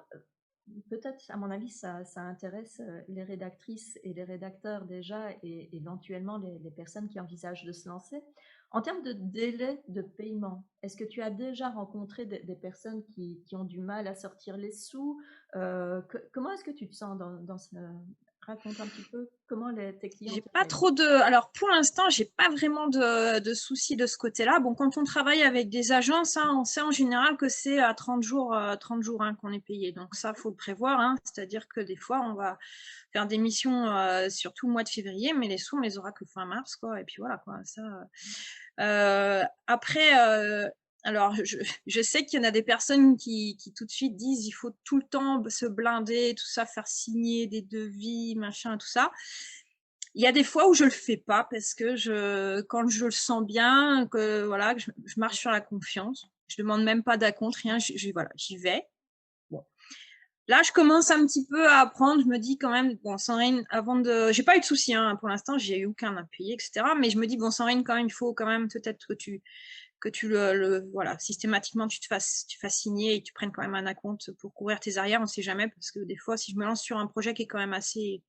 peut-être, à mon avis, ça intéresse, les rédactrices et les rédacteurs déjà et éventuellement les personnes qui envisagent de se lancer. En termes de délai de paiement, est-ce que tu as déjà rencontré des personnes qui ont du mal à sortir les sous? Comment est-ce que tu te sens dans ce raconte un petit peu comment tes clients j'ai te pas payent? trop de alors pour l'instant, j'ai pas vraiment de soucis de ce côté-là. Bon, quand on travaille avec des agences, hein, on sait en général que c'est à 30 jours, hein, qu'on est payé. Donc ça, faut le prévoir, hein. C'est-à-dire que des fois, on va faire des missions, surtout le mois de février, mais les sous, on les aura que fin mars, quoi et puis voilà, quoi. Ça, après, alors je sais qu'il y en a des personnes qui tout de suite disent: «Il faut tout le temps se blinder, tout ça, faire signer des devis, machin, tout ça». Il y a des fois où je le fais pas parce que quand je le sens bien, que voilà, que je marche sur la confiance. Je demande même pas d'acompte, rien, voilà, j'y vais. Bon. Là, je commence un petit peu à apprendre. Je me dis quand même, bon, Sandrine, avant de, j'ai pas eu de soucis, hein, pour l'instant, j'ai eu aucun impayé, etc. Mais je me dis, bon, Sandrine, quand même, il faut quand même peut-être que tu voilà, systématiquement, tu fasses signer et tu prennes quand même un acompte pour couvrir tes arrières. On sait jamais parce que des fois, si je me lance sur un projet qui est quand même assez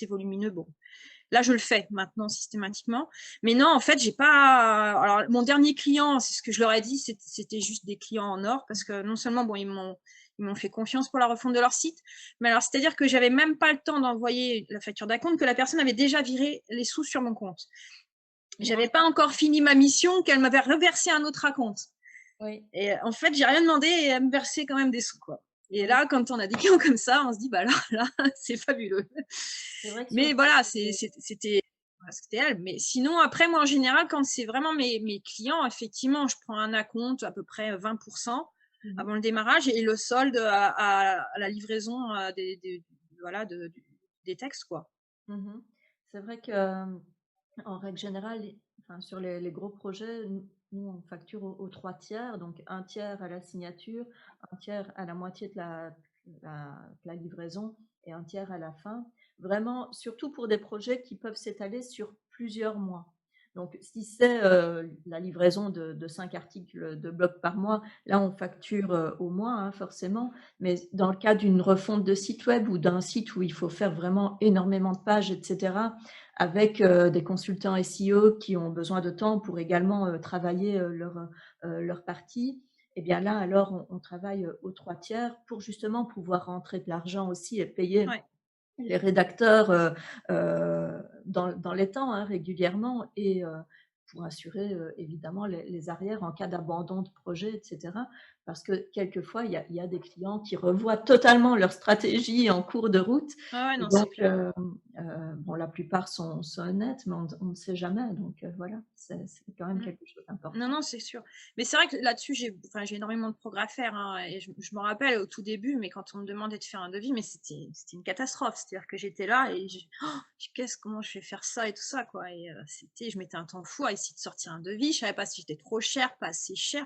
volumineux, bon, là, je le fais maintenant systématiquement. Mais non, en fait, j'ai pas. Alors, mon dernier client, c'est ce que je leur ai dit, c'était juste des clients en or parce que non seulement, bon, ils m'ont fait confiance pour la refonte de leur site, mais alors, c'est-à-dire que j'avais même pas le temps d'envoyer la facture d'acompte que la personne avait déjà viré les sous sur mon compte. J'avais pas encore fini ma mission qu'elle m'avait reversé un autre acompte. Oui. Et en fait, j'ai rien demandé et elle me versait quand même des sous, quoi. Et là, quand on a des clients comme ça, on se dit, bah là, c'est fabuleux. C'est vrai que sur Mais voilà, c'était elle. Mais sinon, après, moi, en général, quand c'est vraiment mes clients, effectivement, je prends un acompte à peu près 20% avant le démarrage et le solde à la livraison voilà, des textes, quoi. C'est vrai que, en règle générale, enfin, sur les gros projets, nous, on facture aux 3 tiers, donc un tiers à la signature, un tiers à la moitié de la livraison et un tiers à la fin. Vraiment, surtout pour des projets qui peuvent s'étaler sur plusieurs mois. Donc, si c'est la livraison de 5 articles de blog par mois, là, on facture au mois, hein, forcément. Mais dans le cas d'une refonte de site web ou d'un site où il faut faire vraiment énormément de pages, etc., avec des consultants SEO qui ont besoin de temps pour également travailler leur partie, et bien là, alors, on travaille aux 3 tiers pour justement pouvoir rentrer de l'argent aussi et payer Ouais. les rédacteurs dans les temps, hein, régulièrement, et pour assurer évidemment les arrières en cas d'abandon de projet, etc. Parce que quelquefois, il y a des clients qui revoient totalement leur stratégie en cours de route. Ah ouais, Et non, c'est donc, clair. bon, la plupart sont honnêtes, mais on ne sait jamais. Donc voilà, c'est quand même Mm. quelque chose Non, d'important. non, c'est sûr. Mais c'est vrai que là-dessus, j'ai énormément de progrès à faire, hein, et je me rappelle au tout début, mais quand on me demandait de faire un devis, mais c'était une catastrophe. C'est-à-dire que j'étais là et comment je vais faire ça et tout ça, quoi. Et je mettais un temps fou à essayer de sortir un devis. Je savais pas si j'étais trop cher, pas assez cher.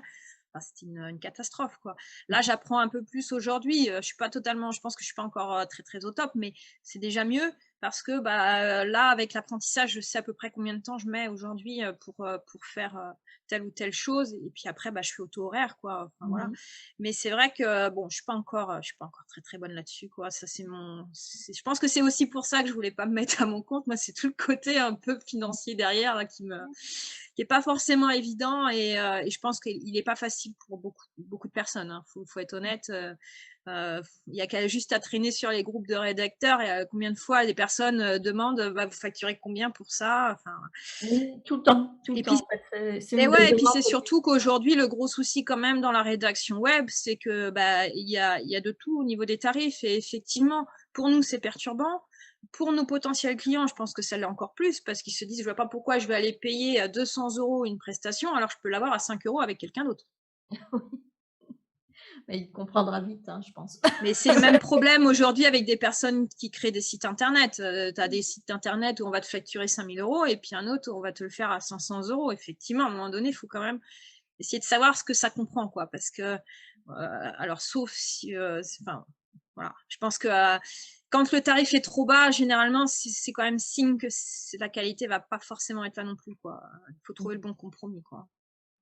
Enfin, c'était une catastrophe, quoi. Là, j'apprends un peu plus aujourd'hui. Je suis pas totalement, je pense que je suis pas encore très très au top, mais c'est déjà mieux parce que bah là, avec l'apprentissage, je sais à peu près combien de temps je mets aujourd'hui pour faire telle ou telle chose. Et puis après, bah, je fais auto-horaire, quoi. Enfin, voilà. Mhm. Mais c'est vrai que bon, je suis pas encore très très bonne là-dessus, quoi. Ça, je pense que c'est aussi pour ça que je voulais pas me mettre à mon compte. Moi, c'est tout le côté un peu financier derrière là, qui est pas forcément évident et je pense qu'il est pas facile pour beaucoup de personnes. Hein. Faut être honnête. Il y a juste à traîner sur les groupes de rédacteurs et combien de fois les personnes demandent bah, vous facturez combien pour ça, enfin, Oui, tout le temps, tout le et puis temps. C'est et une des ouais, et puis demandes. c'est surtout qu'aujourd'hui, le gros souci quand même dans la rédaction web, c'est que bah il y a de tout au niveau des tarifs. Et effectivement, pour nous, c'est perturbant. Pour nos potentiels clients, je pense que ça l'est encore plus parce qu'ils se disent, je vois pas pourquoi je vais aller payer à 200 € une prestation alors que je peux l'avoir à 5 € avec quelqu'un d'autre. Mais il comprendra vite, hein, je pense. Mais c'est le même problème aujourd'hui avec des personnes qui créent des sites internet. Tu as des sites internet où on va te facturer 5 000 € et puis un autre où on va te le faire à 500 €. Effectivement, à un moment donné, il faut quand même essayer de savoir ce que ça comprend, quoi. Parce que, alors, sauf si, enfin, voilà. Je pense que quand le tarif est trop bas, généralement, c'est quand même signe que la qualité va pas forcément être là non plus, quoi. Il faut trouver le bon compromis, quoi.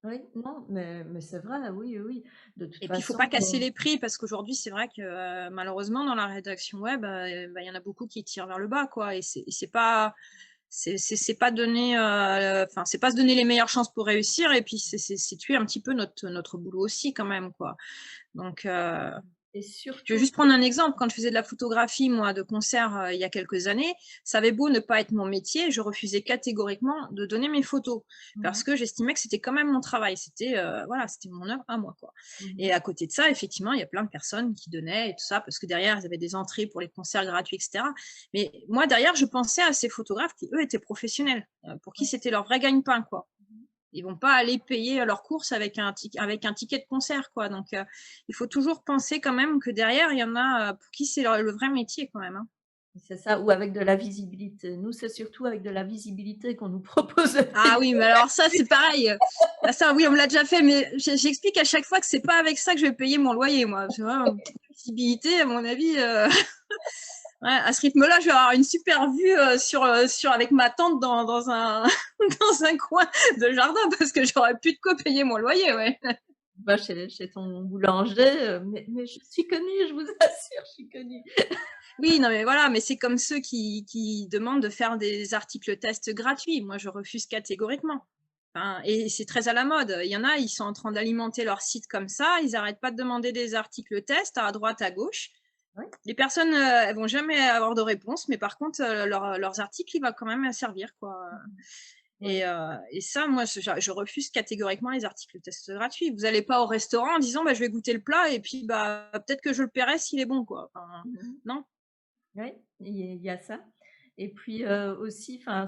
Oui, non, mais c'est vrai, oui, oui, oui. De toute Et puis, il faut façon, pas casser les prix parce qu'aujourd'hui, c'est vrai que malheureusement, dans la rédaction web, bah, il y en a beaucoup qui tirent vers le bas, quoi. Et c'est pas, c'est pas donner, enfin, c'est pas se donner les meilleures chances pour réussir. Et puis, c'est tuer un petit peu notre boulot aussi, quand même, quoi. Donc, et je vais surtout, juste prendre un exemple. Quand je faisais de la photographie, moi, de concert, il y a quelques années, ça avait beau ne pas être mon métier, je refusais catégoriquement de donner mes photos parce mmh que j'estimais que c'était quand même mon travail. C'était voilà, c'était mon œuvre à moi, quoi. Et à côté de ça, effectivement, il y a plein de personnes qui donnaient et tout ça parce que derrière, ils avaient des entrées pour les concerts gratuits, etc. Mais moi, derrière, je pensais à ces photographes qui, eux, étaient professionnels, pour qui oui. c'était leur vrai gagne-pain, quoi. Ils vont pas aller payer leurs courses avec un ticket de concert, quoi. Donc, il faut toujours penser quand même que derrière, il y en a pour qui c'est le vrai métier quand même. Hein. C'est ça, ou avec de la visibilité. Nous, c'est surtout avec de la visibilité qu'on nous propose de Ah payer. oui, mais alors ça, c'est pareil. Ah, ça, oui, on me l'a déjà fait, mais j'explique à chaque fois que c'est pas avec ça que je vais payer mon loyer, moi. Tu vois, visibilité, à mon avis, ouais, à ce rythme-là, je vais avoir une super vue sur avec ma tante dans un dans un coin de jardin parce que j'aurais plus de quoi payer mon loyer, ouais. Va chez ton boulanger, mais je suis connue, je vous assure, je suis connue. Oui, non, mais voilà, mais c'est comme ceux qui demandent de faire des articles tests gratuits. Moi, je refuse catégoriquement. Enfin, et c'est très à la mode. Il y en a, ils sont en train d'alimenter leur site comme ça. Ils n'arrêtent pas de demander des articles tests à droite, à gauche. Oui, Les personnes, elles vont jamais avoir de réponse, mais par contre, leurs articles, ils vont quand même servir, quoi. oui. Et ça, moi, je refuse catégoriquement les articles tests gratuits. Vous n'allez pas au restaurant en disant, bah, je vais goûter le plat et puis bah, peut-être que je le paierai s'il est bon, quoi. Enfin, Mmh. non. Oui, il y a ça et puis, aussi, enfin,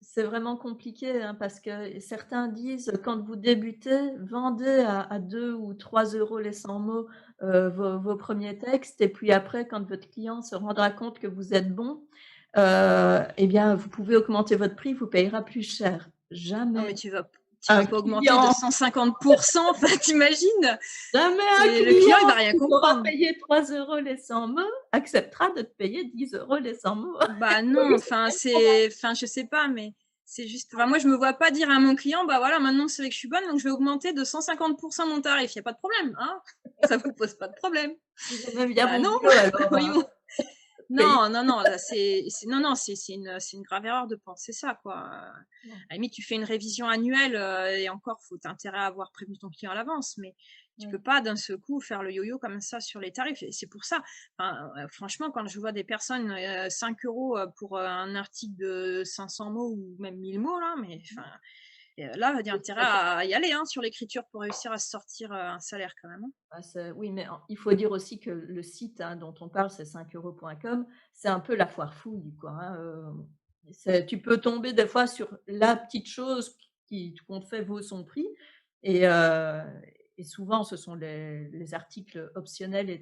c'est vraiment compliqué, hein, parce que certains disent: «Quand vous débutez, vendez à 2 ou 3 € les 100 mots, vos 1ers textes et puis après quand votre client se rendra compte que vous êtes bon, et bien, vous pouvez augmenter votre prix, vous payera plus cher». Non, mais Jamais tu un vas pas augmenter de client 150%. Enfin, t'imagines? jamais un Le client, il va client rien qui t'aura comprendre. payé 3 € les 100 mots acceptera de te payer 10 € les 100 mots. Bah Oui, non, c'est enfin, ça le problème. enfin, je sais pas, mais c'est juste, enfin, moi, je me vois pas dire à mon client, bah voilà, maintenant, c'est vrai que je suis bonne, donc je vais augmenter de 150% mon tarif. Il y a pas de problème, hein? Ça vous pose pas de problème. Vous aimez bien Bah mon non, boulot alors, voyons. payez Non, non, non, là, non, non, c'est une grave erreur de penser ça, quoi. À non, la limite, tu fais une révision annuelle et encore, faut intérêt à avoir prévenu ton client à l'avance, mais tu peux oui. pas d'un seul coup faire le yo-yo comme ça sur les tarifs. Et c'est pour ça, enfin, franchement, quand je vois des personnes 5 € pour un article de 500 mots ou même 1000 mots, là, mais enfin, là, il y a Oui, intérêt c'est ça. à y aller hein, sur l'écriture pour réussir à se sortir un salaire quand même, hein. Bah, oui, mais il faut dire aussi que le site, hein, dont on parle, c'est 5 € c'est un peu la foire fouille, quoi, hein, tu peux tomber des fois sur la petite chose qu'on te fait vaut son prix et souvent ce sont les articles optionnels et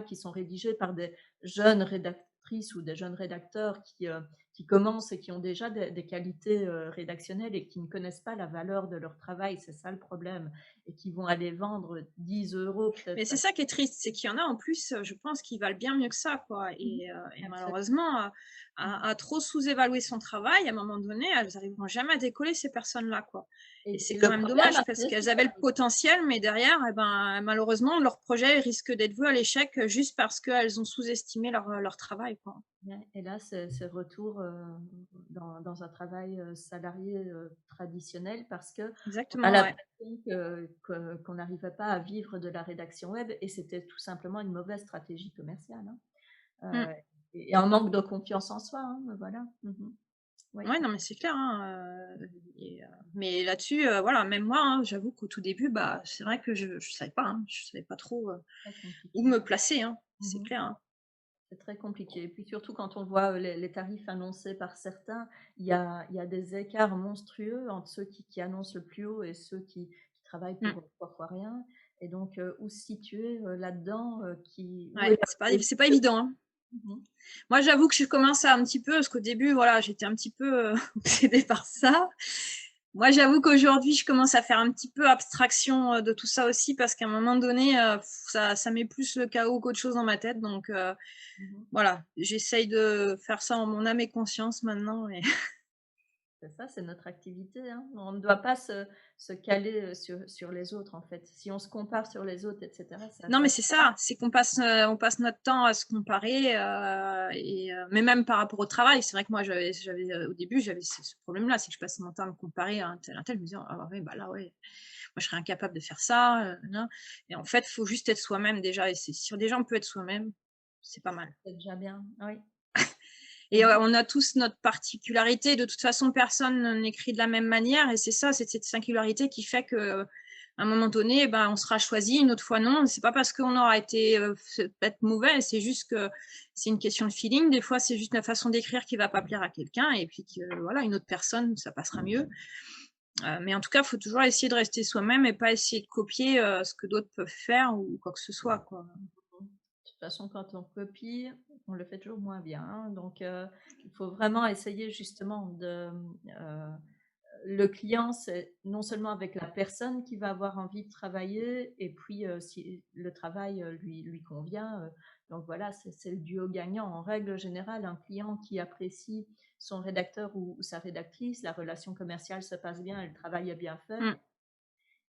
qui sont rédigés par des jeunes rédactrices ou des jeunes rédacteurs qui commencent et qui ont déjà des qualités, rédactionnelles et qui ne connaissent pas la valeur de leur travail, c'est ça le problème et qui vont aller vendre 10 € Mais peut-être c'est parce ça qui est triste, c'est qu'il y en a en plus, je pense qu'ils valent bien mieux que ça, quoi. mmh Et exactement. malheureusement, Mmh à trop sous-évaluer son travail, à un moment donné, elles arriveront jamais à décoller ces personnes-là, quoi. Et c'est et quand le même problème dommage parce après, c'est qu'elles avaient le potentiel, mais derrière, eh ben, malheureusement, leur projet risque d'être voué à l'échec juste parce qu'elles ont sous-estimé leur travail, quoi. ouais et là, c'est retour, dans un travail, salarié, traditionnel parce qu'on a Exactement, ouais. l'impression qu'on n'arrivait pas à vivre de la rédaction web et c'était tout simplement une mauvaise stratégie commerciale, hein, Mmh. et un manque de confiance en soi, hein, voilà. Mmh. Oui, Ouais, non, mais c'est clair, hein, mais là-dessus, voilà, même moi, hein, j'avoue qu'au tout début, bah, c'est vrai que je savais pas, hein, je savais pas trop, très où compliqué. me placer, hein, c'est Mmh. clair, hein. C'est très compliqué et puis surtout quand on voit, les tarifs annoncés par certains, il y a des écarts monstrueux entre ceux qui annoncent le plus haut et ceux qui travaillent Mmh. pour 3 fois rien et donc où se situer, là-dedans, où Ouais, est la c'est pas priorité? évident, hein. Mmh. Moi, j'avoue que je commence à un petit peu parce qu'au début, voilà, j'étais un petit peu, obsédée par ça. Moi, j'avoue qu'aujourd'hui, je commence à faire un petit peu abstraction, de tout ça aussi parce qu'à un moment donné, ça met plus le chaos qu'autre chose dans ma tête donc Mmh. voilà, j'essaye de faire ça en mon âme et conscience maintenant et C'est ça, c'est notre activité, hein. On ne doit pas se caler, sur les autres, en fait. Si on se compare sur les autres et cetera, non, ça mais c'est ça, c'est qu'on passe, on passe notre temps à se comparer, mais même par rapport au travail, c'est vrai que moi au début, j'avais ce problème-là, c'est que je passais mon temps à me comparer à un tel, me disant: «Ah bah ouais, bah là, ouais, moi je serais incapable de faire ça, nin» et en fait, il faut juste être soi-même déjà et c'est si déjà on peut être soi-même, c'est pas mal. c'est déjà bien. Oui. Et Mmh. on a tous notre particularité. De toute façon, personne n'écrit de la même manière et c'est ça, c'est cette singularité qui fait que, à un moment donné, eh ben, on sera choisi, une autre fois non. C'est pas parce qu'on aura été, peut-être mauvais, c'est juste que c'est une question de feeling. Des fois, c'est juste la façon d'écrire qui va pas plaire à quelqu'un et puis que, voilà, une autre personne, ça passera mieux. Mais en tout cas, il faut toujours essayer de rester soi-même et pas essayer de copier, ce que d'autres peuvent faire ou quoi que ce soit, quoi. toute façon, quand on copie, on le fait toujours moins bien, hein, donc il faut vraiment essayer justement de, le client, c'est non seulement avec la personne qui va avoir envie de travailler et puis, si le travail, lui convient, donc voilà, c'est le duo gagnant. En règle générale, un client qui apprécie son rédacteur ou sa rédactrice, la relation commerciale se passe bien et le travail est bien fait, Mmh.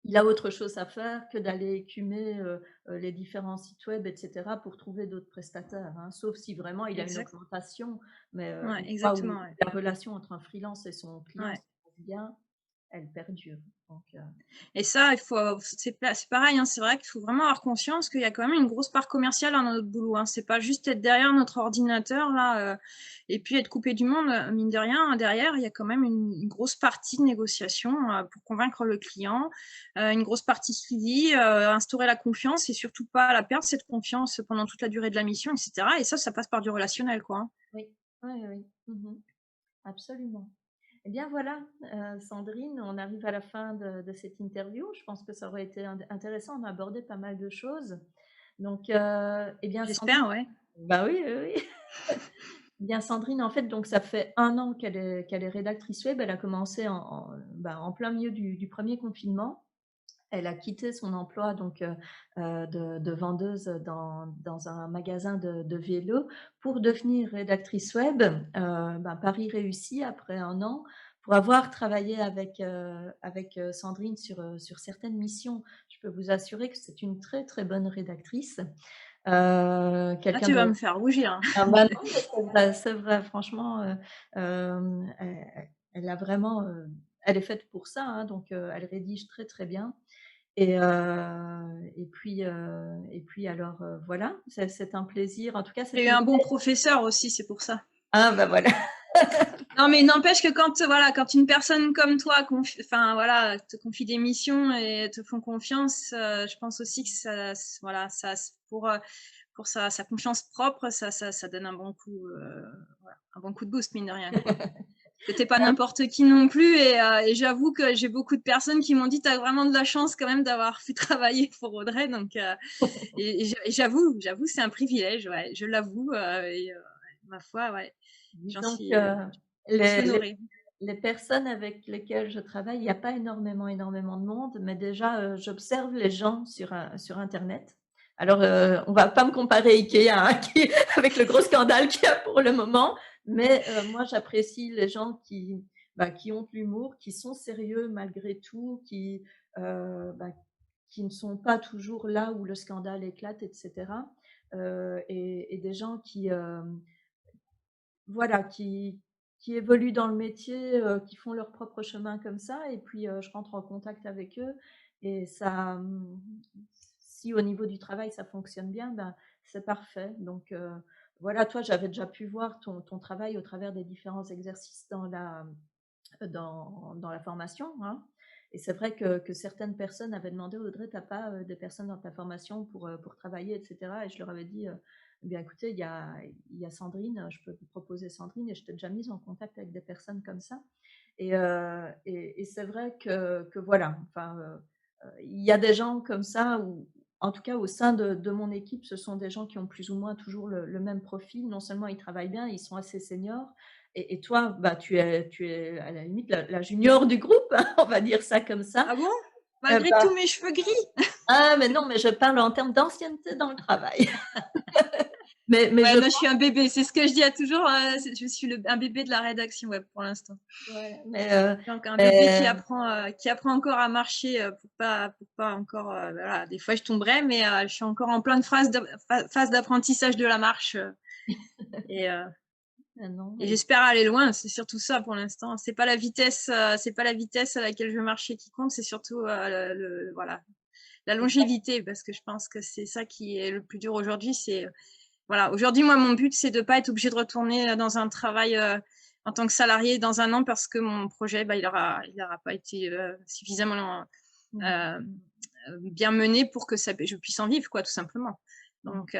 il a autre chose à faire que d'aller écumer, les différents sites web et cetera pour trouver d'autres prestataires, hein. Sauf si vraiment il a une Exact. augmentation, mais Ouais, une fois où exactement, ouais. la relation entre un freelance et son client Ouais. se passe bien, elle perdure, donc Et ça, il faut c'est pareil, hein, c'est vrai qu'il faut vraiment avoir conscience qu'il y a quand même une grosse part commerciale dans notre boulot, hein. C'est pas juste être derrière notre ordinateur là, et puis être coupé du monde, mine de rien, derrière, il y a quand même une grosse partie de négociation, pour convaincre le client, une grosse partie suivi, instaurer la confiance et surtout pas la perdre cette confiance pendant toute la durée de la mission et cetera et ça passe par du relationnel, quoi, hein. oui, oui, oui. Mmh. Absolument. Eh bien voilà, Sandrine, on arrive à la fin de cette interview. Je pense que ça aurait été intéressant, on a abordé pas mal de choses. Donc eh bien Sandrine, J'espère, ouais. bah oui, oui, oui. Eh bien Sandrine, en fait, donc ça fait 1 an qu'elle est rédactrice web. Elle a commencé en plein milieu du 1er confinement. Elle a quitté son emploi donc de vendeuse dans un magasin de vélos pour devenir rédactrice web, pari réussi après 1 an, pour avoir travaillé avec Sandrine sur certaines missions. Je peux vous assurer que c'est une très, très bonne rédactrice, Ah, quelqu'un tu de vas me faire rougir, hein. ah bah non, mais c'est vrai franchement, elle a vraiment, elle est faite pour ça, hein, donc elle rédige très, très bien. Et puis alors, voilà, c'est un plaisir. En tout cas, Tu eu c'était un bon professeur aussi, c'est pour ça. ah bah voilà. Non, mais n'empêche que quand, voilà, quand une personne comme toi enfin, voilà, te confie des missions et te font confiance, je pense aussi que ça, voilà, pour sa confiance propre, ça donne un bon coup, voilà, un bon coup de boost, mine de rien, quoi. Que t'es pas Hein? n'importe qui non plus, et j'avoue que j'ai beaucoup de personnes qui m'ont dit, t'as vraiment de la chance quand même d'avoir pu travailler pour Audrey, donc, et j'avoue, c'est un privilège, ouais, je l'avoue, ma foi, ouais, j'en Disons suis, que j'en suis les les honorée. les personnes avec lesquelles je travaille, il y a pas énormément de monde, mais déjà, j'observe les gens sur internet. Alors, on va pas me comparer à IKEA, hein, qui avec le gros scandale qu'il y a pour le moment, mais moi j'apprécie les gens qui ont de l'humour, qui sont sérieux malgré tout, qui ne sont pas toujours là où le scandale éclate et cetera, et des gens voilà, qui évoluent dans le métier, qui font leur propre chemin comme ça et puis, je rentre en contact avec eux et ça, si au niveau du travail ça fonctionne bien, ben, c'est parfait donc voilà, toi, j'avais déjà pu voir ton travail au travers des différents exercices dans la formation, hein, et c'est vrai que certaines personnes avaient demandé: «Audrey, tu as pas, des personnes dans ta formation pour travailler?» et cetera, et je leur avais dit: «Eh bien écoutez, il y a Sandrine, je peux vous proposer Sandrine et je t'ai déjà mise en contact avec des personnes comme ça», et c'est vrai que voilà, enfin, il y a des gens comme ça où en tout cas au sein de mon équipe, ce sont des gens qui ont plus ou moins toujours le même profil. Non seulement ils travaillent bien, ils sont assez seniors et toi, bah, tu es à la limite la junior du groupe, hein, on va dire ça comme ça. Ah bon? Heu, Malgré bah tous mes cheveux gris? ah mais non, mais je parle en termes d'ancienneté dans le travail. Mais Ouais, je non, je suis pense un bébé, c'est ce que je dis à toujours, je suis un bébé de la rédaction web pour l'instant. ouais, Donc un bébé mais qui apprend encore à marcher, pour pas encore, voilà, des fois je tomberai, mais je suis encore en pleine phase d'apprentissage de la marche, et heu non, et j'espère aller loin, c'est surtout ça pour l'instant. C'est pas la vitesse à laquelle je veux marcher qui compte, c'est surtout, voilà, la longévité, parce que je pense que c'est ça qui est le plus dur aujourd'hui, c'est, voilà, aujourd'hui, moi, mon but, c'est de pas être obligée de retourner dans un travail en tant que salarié dans 1 an parce que mon projet, bah, il aura pas été suffisamment mmh, euh, bien mené pour que je puisse en vivre, quoi, tout simplement. mmh, Donc,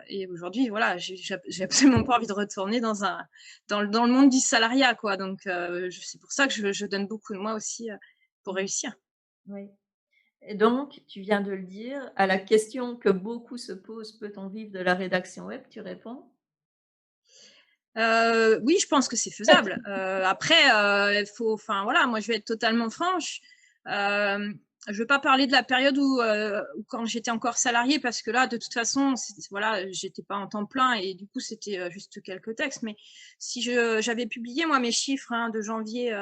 et aujourd'hui, voilà, j'ai absolument pas envie de retourner dans le monde du salariat, quoi. Donc, c'est pour ça que je donne beaucoup de moi aussi pour mmh, réussir. oui. Et donc, tu viens de le dire, à la question que beaucoup se posent: «Peut-on vivre de la rédaction web?» tu réponds? Oui, je pense que c'est faisable. Après, il faut enfin voilà, moi je vais être totalement franche. Je veux pas parler de la période où quand j'étais encore salariée parce que là, de toute façon, voilà, j'étais pas en temps plein et du coup, c'était, juste quelques textes. Mais si j'avais publié moi mes chiffres, hein, de janvier,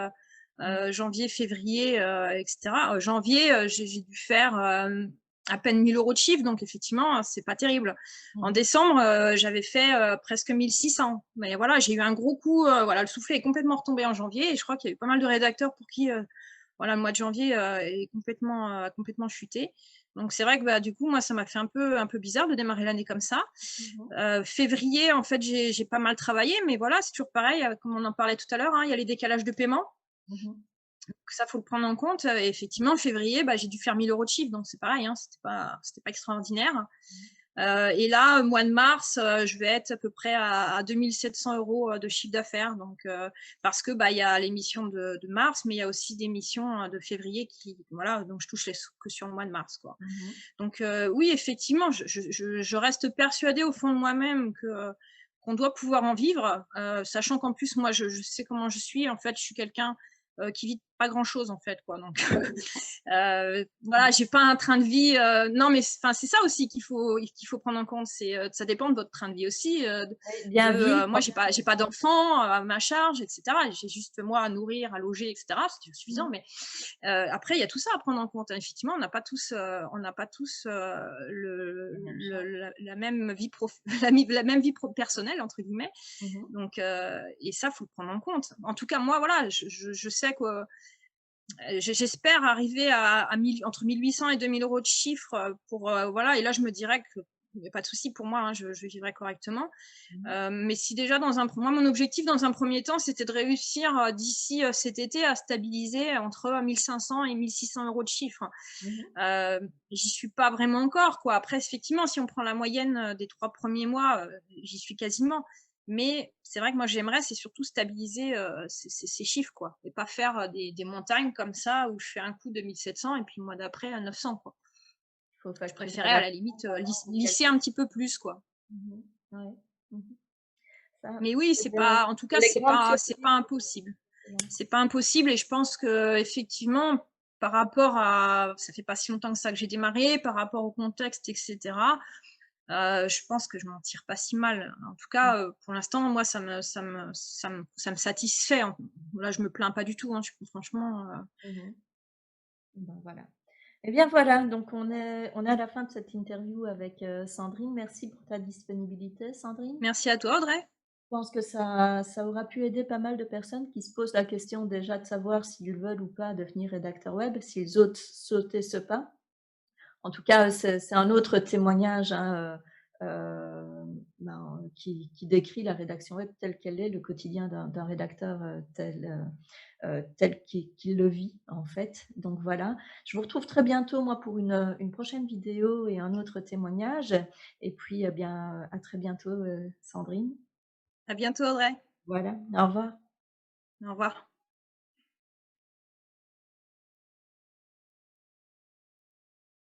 Mmh. janvier, février, et cetera. Janvier, j'ai dû faire, à peine 1 000 € de chiffre, donc effectivement, c'est pas terrible. En Mmh. décembre, j'avais fait, presque 1 600. Mais voilà, j'ai eu un gros coup, voilà, le soufflet est complètement retombé en janvier et je crois qu'il y a eu pas mal de rédacteurs pour qui, voilà, le mois de janvier, est complètement, complètement chuté. Donc c'est vrai que, bah, du coup, moi, ça m'a fait un peu bizarre de démarrer l'année comme ça. Mmh. Février, en fait, j'ai pas mal travaillé, mais voilà, c'est toujours pareil, comme on en parlait tout à l'heure, hein, il y a les décalages de paiement. Mmh. Donc ça, faut le prendre en compte. Et effectivement, février, bah, j'ai dû faire 1 000 € de chiffre, donc c'est pareil, hein, c'était pas extraordinaire. Et là, mois de mars, je vais être à peu près à 2 700 € de chiffre d'affaires. Donc, parce que bah, il y a l'émission de mars, mais il y a aussi des missions de février qui, voilà, donc je touche que sur le mois de mars, quoi. Mmh. Donc, oui, effectivement, je reste persuadée au fond de moi-même qu'on doit pouvoir en vivre, sachant qu'en plus, moi, je sais comment je suis. En fait, je suis quelqu'un qui vit pas grand-chose, en fait, quoi. Donc, voilà, j'ai pas un train de vie. Non, mais enfin, c'est ça aussi qu'il faut prendre en compte. Ça dépend de votre train de vie aussi. Oui, bien vivre. Moi, j'ai pas d'enfants à ma charge, etc. J'ai juste moi à nourrir, à loger, etc. C'est suffisant. Mmh. Mais après, il y a tout ça à prendre en compte, hein. Effectivement, on n'a pas tous La même charge. la même vie la même vie personnelle entre guillemets. Mmh. Donc, et ça, faut le prendre en compte. En tout cas, moi, voilà, je sais que j'espère arriver entre 1 800 et 2 000 € de chiffre pour voilà. Et là, je me dirais que il n'y a pas de souci pour moi, hein, je vivrai correctement. Mmh. Mais si déjà moi, mon objectif dans un premier temps, c'était de réussir d'ici cet été à stabiliser entre 1 500 et 1 600 € de chiffre. Mmh. J'y suis pas vraiment encore, quoi. Après, effectivement, si on prend la moyenne des 3 premiers mois, j'y suis quasiment. Mais c'est vrai que moi, j'aimerais, c'est surtout stabiliser ces chiffres, quoi. Et pas faire des montagnes comme ça où je fais un coup de 1 700 et puis le mois d'après à 900, quoi. Il faut Je facturer à préférais à la la limite en lisser quelque un petit peu plus, quoi. Mmh. Ouais. Mmh. Ça, Mais oui, c'est bien. en tout C'est cas, les grandes c'est pas surprises. impossible. Ouais. C'est pas impossible et je pense que effectivement, par rapport à, ça fait pas si longtemps que ça que j'ai démarré, par rapport au contexte, etc. Je pense que je m'en tire pas si mal. En tout Mmh. cas, pour l'instant, moi, ça me satisfait, hein. Là, je me plains pas du tout, hein, franchement. Mmh. Ben, voilà. Eh bien voilà, donc on est à la fin de cette interview avec, Sandrine. Merci pour ta disponibilité, Sandrine. Merci à toi, Audrey. Je pense que ça aura pu aider pas mal de personnes qui se posent la question déjà de savoir s'ils veulent ou pas devenir rédacteur web, s'ils osent sauter ce pas. En tout cas, c'est un autre témoignage, hein, qui décrit la rédaction web telle qu'elle est, le quotidien d'un rédacteur, tel qu'il le vit, en fait. Donc voilà. Je vous retrouve très bientôt, moi, pour une prochaine vidéo et un autre témoignage. Et puis, eh bien, à très bientôt, Sandrine. À bientôt, Audrey. Voilà, au revoir. Au revoir.